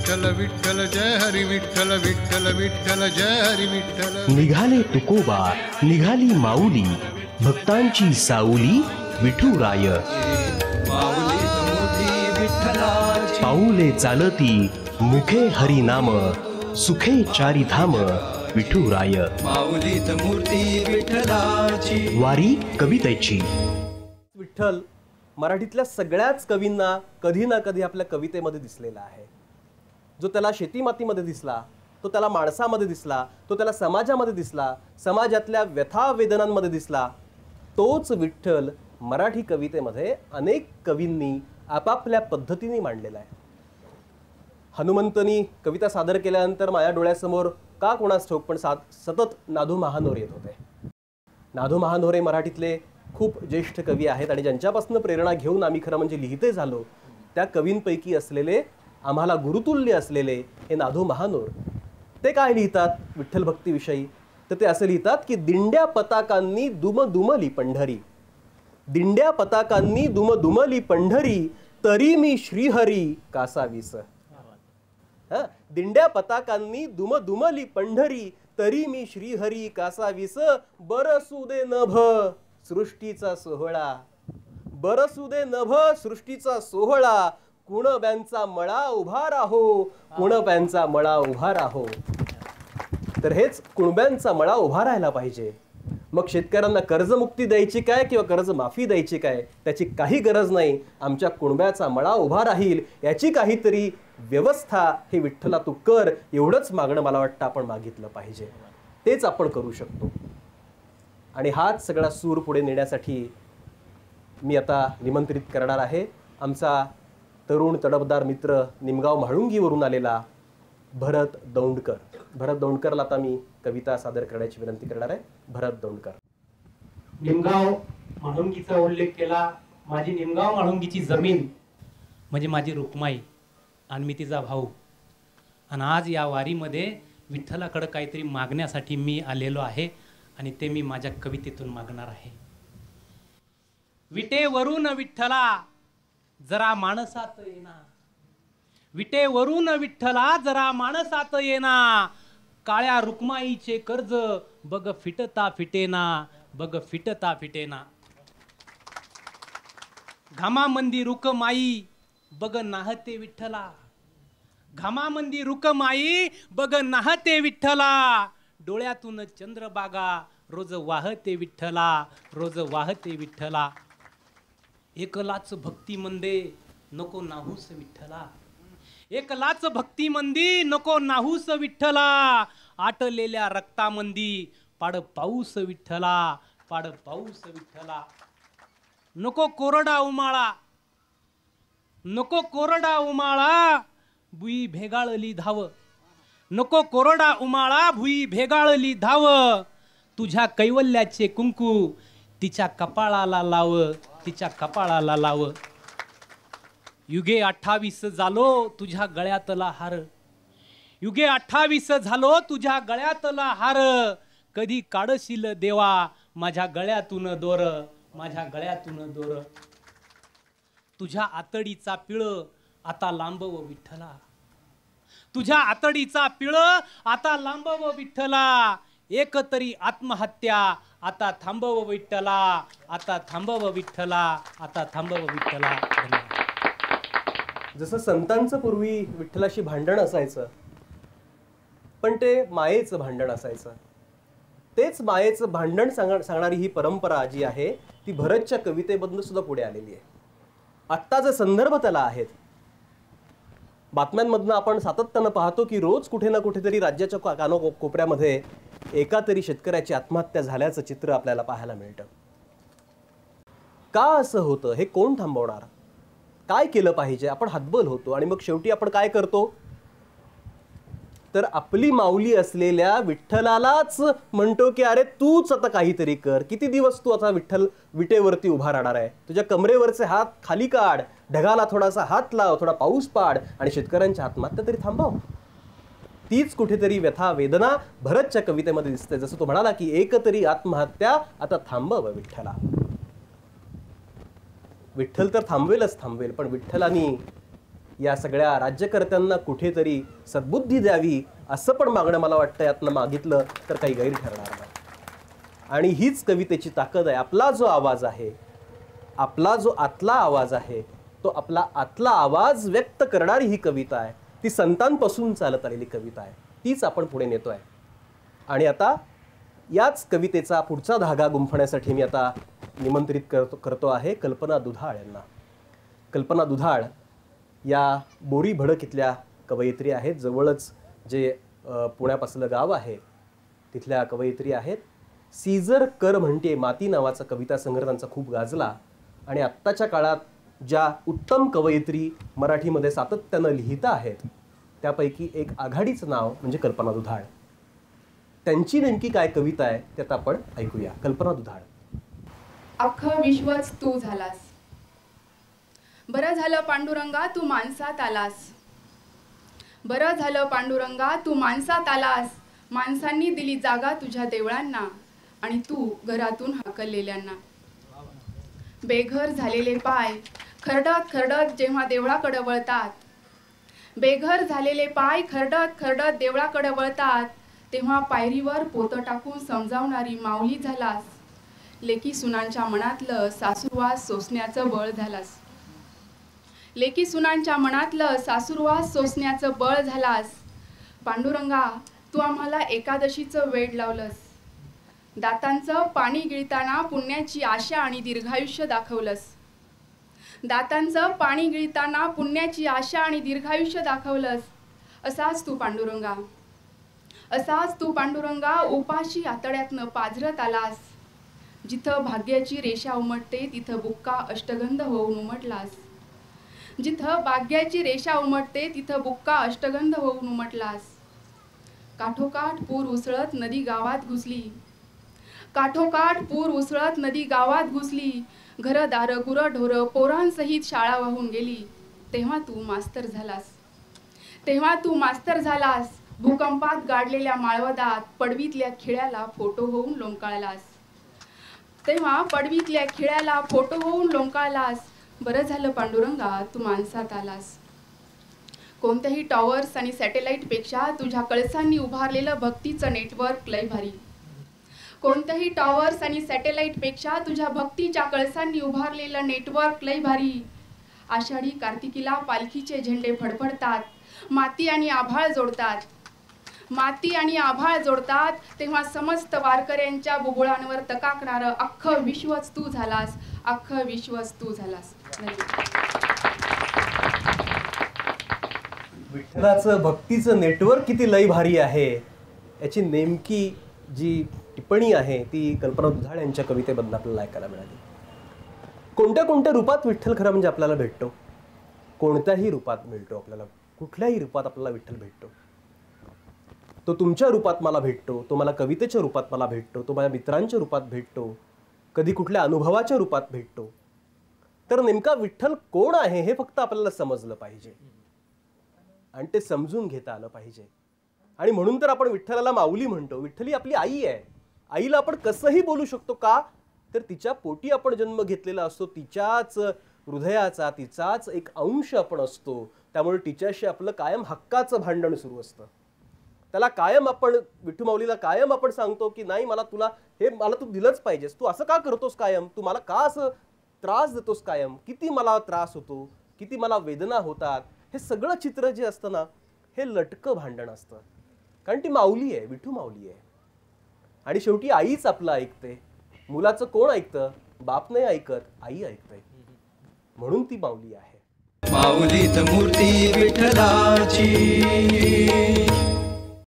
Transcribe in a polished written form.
विठ्ठल विठ्ठल जय हरी विठ्ठल विठ्ठल विठ्ठल जय हरी विठ्ठल। निघाले तुकोबा निघाली माऊली भक्तांची साऊली विठुराय। पाऊले चालती मुखे हरी नाम सुखे चारी धाम विठुराय। माऊलीत मूर्ती विठ्ठलाची। वारी कवितेची। विठ्ठल मराठीतल्या सगळ्याच कवींना कधी ना कधी आपल्या कवितेमध्ये दिसलेला आहे। जो त्याला शेतीमातीमध्ये दिसला, तो त्याला माणसामध्ये दिसला, तो त्याला समाजामध्ये दिसला, समाजातल्या व्यथा वेदनांमध्ये दिसला, तोच विठ्ठल मराठी कवितेमध्ये अनेक कवींनी आपापल्या पद्धतीने मांडलेला आहे। हनुमंतनी कविता सादर केल्यानंतर माझ्या डोळ्यासमोर का कोणास ठाऊक पण सतत नाधू महानोरे येत होते। नाधू महानोरे मराठीतले खूप ज्येष्ठ कवी आहेत आणि ज्यांच्यापासून प्रेरणा घेऊन आम्ही खरं म्हणजे लिहिते झालो त्या कवींपैकी असलेले, आम्हाला गुरुतुल्य असलेले हे नाधू महानोर। ते काय लिहितात विठ्ठल भक्तीविषयी? तर ते असं लिहितात की दिंड्या पताकांनी दुमदुमली पंढरी, दिंड्या पताकांनी दुमदुमली पंढरी, तरी मी श्रीहरी कासावीस। दिंड्या पताकांनी दुमदुमली पंढरी, तरी मी श्रीहरी कासावीस। बरसू दे नभ सृष्टीचा सोहळा, बरसू दे नभ सृष्टीचा सोहळा, कुणब्यांचा मळा उभा राहो, कुणब्यांचा मळा उभा राहो। तर हेच कुणब्यांचा मळा उभा राहायला पाहिजे। मग शेतकऱ्यांना कर्जमुक्ती द्यायची काय किंवा कर्जमाफी द्यायची काय त्याची काही गरज नाही। आमच्या कुणब्याचा मळा उभा राहील याची काहीतरी व्यवस्था हे विठ्ठला तू कर, एवढंच मागणं मला वाटतं आपण मागितलं पाहिजे। तेच आपण करू शकतो आणि हाच सगळा सूर पुढे नेण्यासाठी मी आता निमंत्रित करणार आहे आमचा तरुण तडफदार मित्र निमगाव म्हाळुंगीवरून आलेला भरत दौंडकर। भरत दौंडकरला आता मी कविता सादर करण्याची विनंती करणार आहे। भरत दौंडकर। निमगाव म्हाळुंगीचा उल्लेख केला। माझी निमगाव म्हाळुंगीची जमीन म्हणजे माझी रुक्माई आणि मी तिचा भाऊ। आणि आज या वारीमध्ये विठ्ठलाकडे काहीतरी मागण्यासाठी मी आलेलो आहे आणि ते मी माझ्या कवितेतून मागणार आहे। विटेवरून विठ्ठला जरा माणसात येना, विटेवरून विठ्ठला जरा माणसात येना, काळ्या रुक्माईचे कर्ज बग फिटता फिटेना, बग फिटता फिटेना। घामामंदी रुकमाई बग नाहते विठ्ठला, घामामंदी रुकमाई बग नाहते विठ्ठला, डोळ्यातून चंद्रबागा रोज वाहते विठ्ठला, रोज वाहते विठ्ठला। एकलाच भक्ती मंदे नको नाहूस विठ्ठला, एकलाच भक्ती मंदी नको नाहूस विठ्ठला, आटलेल्या रक्तामंदी पाड पाऊस विठ्ठला, पाड पाऊस विठ्ठला। नको कोरडा उमाळा, नको कोरडा उमाळा भुई भेगाळली धाव, नको कोरडा उमाळा भुई भेगाळली धाव, तुझ्या कैवल्याचे कुंकू तिच्या कपाळाला लाव, तिच्या कपाळाला लाव। युगे 28 झालो तुझ्या गळ्यातला हार, युगे 28 झालो तुझ्या गळ्यातला हार, कधी काढशील देवा माझ्या गळ्यातून दोर, माझ्या गळ्यातून दोर। तुझ्या आतडीचा पिळ आता लांबव विठ्ठला, तुझ्या आतडीचा पिळ आता लांबव विठ्ठला, एक तरी आत्महत्या आता थांबव विठ्ठला, आता थांबव विठ्ठला, आता थांबव विठ्ठला। जसं संतांचं पूर्वी विठ्ठलाशी भांडण असायचं पण ते मायेचं भांडण असायचं, तेच मायेचं भांडण सांगणारी ही परंपरा जी आहे ती भरतच्या कवितेमधून सुद्धा पुढे आलेली आहे। आत्ताचे संदर्भ त्याला आहेत। बातम्यांमधून आपण सातत्यानं पाहतो की रोज कुठे ना कुठेतरी राज्याच्या कानाकोपऱ्यामध्ये एका तरी शेतकऱ्याची आत्महत्या झाल्याचं चित्र आपल्याला पाहायला मिळतं। का असं होतं हे कोण थांबवणार? काय केलं पाहिजे? आपण हतबल होतो आणि मग शेवटी आपण काय करतो तर आपली माऊली असलेल्या विठ्ठलालाच म्हणतो की अरे तूच आता काहीतरी कर। किती दिवस तू आता विठ्ठल विटेवरती उभा राहणार आहे? तुझ्या कमरेवरचे हात खाली काढ, ढगाला थोडासा हात लाव, थोडा पाऊस पाड आणि शेतकऱ्यांच्या आत्महत्या तरी थांबव। तीच कुठेतरी व्यथा वेदना भरतच्या कवितेमध्ये दिसते। जसं तो म्हणाला की एक तरी आत्महत्या आता थांबव विठ्ठला। विठ्ठल तर थांबवेलच थांबवेल, पण विठ्ठलानी या सगळ्या राज्यकर्त्यांना कुठेतरी सद्बुद्धी द्यावी असं पण मागणं मला वाटतं यातनं मागितलं तर काही गैर ठरणार नाही. आणि हीच कवितेची ताकद आहे. आपला जो आवाज आहे, आपला जो आतला आवाज आहे, तो आपला आतला आवाज व्यक्त करणारी ही कविता आहे. ती संतांपासून चालत आलेली कविता आहे, तीच आपण पुढे नेतोय. आणि आता याच कवितेचा पुढचा धागा गुंफण्यासाठी मी आता निमंत्रित करतो आहे कल्पना दुधाळ यांना. कल्पना दुधाळ या बोरी भडक इथल्या कवयित्री आहेत. जवळच जे पुण्यापासलं गाव आहे तिथल्या कवयित्री आहेत. सीझर कर म्हणते माती नावाचा कविता संग्रह त्यांचा खूप गाजला. आणि आत्ताच्या काळात ज्या उत्तम कवयित्री मराठीमध्ये सातत्यानं लिहिता आहेत त्यापैकी एक आघाडीचं नाव म्हणजे कल्पना दुधाळ. त्यांची नेमकी काय कविता आहे त्यात आपण ऐकूया. कल्पना दुधाळ. अख्खं विश्वच तू झालास, बरं झालं पांडुरंगा तू माणसात आलास, बरं झालं पांडुरंगा तू माणसात आलास. माणसांनी दिली जागा तुझ्या देवळांना आणि तू घरातून हाकललेल्यांना. बेघर झालेले पाय खरडत खरडत जेव्हा देवळाकडे वळतात, बेघर झालेले पाय खरडत खरडत देवळाकडे वळतात, तेव्हा पायरीवर पोतं टाकून समजावणारी माऊली झालास. लेकी सुनांच्या मनातलं सासूरवास सोसण्याचं बळ झालास, लेकी सुनांच्या मनातलं सासूरवास सोसण्याचं बळ झालास. पांडुरंगा तू आम्हाला एकादशीचं वेड लावलंस, दातांचं पाणी गिळताना पुण्याची आशा आणि दीर्घायुष्य दाखवलंस, दातांचं पाणी गिळताना पुण्याची आशा आणि दीर्घायुष्य दाखवलंस. असाच तू पांडुरंगा, असाच तू पांडुरंगा उपाशी आतड्यातनं पाझरत आलास. जिथं भाग्याची रेषा उमटते तिथं बुक्का अष्टगंध होऊन उमटलास, जिथं भाग्याची रेषा उमटते तिथं बुक्का अष्टगंध होऊन उमटलास. काठोकाठ पूर उसळत नदी गावात घुसली, काठोकाठ पूर उसळत नदी गावात घुसली. घरदारं गुरं ढोरं पोरांसहित शाळा वाहून गेली. तेव्हा तू मास्तर झालास, तेव्हा तू मास्तर झालास. भूकंपात गाडलेल्या माळवदात पडवीतल्या खिळ्याला फोटो होऊन लोंबकाळलास, तेव्हा पडवीतल्या खिळ्याला फोटो होऊन लोंबकाळलास. बरं झालं पांडुरंगा तू माणसात आलास. कोणत्याही टॉवर्स आणि सॅटेलाइट पेक्षा तुझ्या कळसांनी उभारलेलं भक्तीचं नेटवर्क लय भारी, कोणत्याही टॉवर्स आणि सॅटेलाइट पेक्षा तुझ्या भक्तीच्या कळसांनी उभारलेलं नेटवर्क लय भारी. आषाढी कार्तिकीला पालखीचे झेंडे फडफडतात, माती आणि आभाळ जोडतात, माती आणि आभाळ जोडतात. तेव्हा समस्त वारकऱ्यांच्या बुबुळांवर तकाकणारं अख्खं विश्वच तू झालास, अख्खं विश्वच तू झालास. विठ्ठलाचं भक्तीचं नेटवर्क किती लय भारी आहे याची नेमकी जी टिप्पणी आहे ती कल्पना दुधाळ यांच्या कवितेबद्दल आपल्याला ऐकायला मिळाली. कोणत्या कोणत्या रूपात विठ्ठल खरं म्हणजे आपल्याला भेटतो, कोणत्याही रूपात मिळतो आपल्याला, कुठल्याही रूपात आपल्याला विठ्ठल भेटतो. तो तुमच्या रूपात मला भेटतो, तो मला कवितेच्या रूपात मला भेटतो, तो माझ्या मित्रांच्या रूपात भेटतो, कधी कुठल्या अनुभवाच्या रूपात भेटतो. तर नेमका विठ्ठल कोण आहे हे फक्त आपल्याला समजलं पाहिजे आणि ते समजून घेता आलं पाहिजे. आणि म्हणून तर आपण विठ्ठलाला माऊली म्हणतो. विठ्ठली आपली आई आहे. आईला आपण कसंही बोलू शकतो का, तर तिच्या पोटी आपण जन्म घेतलेला असतो, तिच्याच हृदयाचा तिचाच एक अंश आपण असतो. त्यामुळे तिच्याशी आपलं कायम हक्काचं भांडण सुरू असतं. त्याला कायम आपण विठू माऊलीला कायम आपण सांगतो की नाही मला तुला हे मला तू दिलंच पाहिजेस, तू असं का करतोस कायम, तू मला का असं त्रास देतोस कायम, किती मला त्रास होतो, किती मला वेदना होतात. हे सगळं चित्र जे असतं ना हे लटकं भांडण असतं. कारण ती माऊली आहे, विठू माऊली आहे. आणि शेवटी आईच आपलं ऐकते. मुलाचं कोण ऐकतं, बाप नाही ऐकत, आई ऐकते. म्हणून ती माऊली आहे. माऊलीत मूर्ती विठ्ठलाची.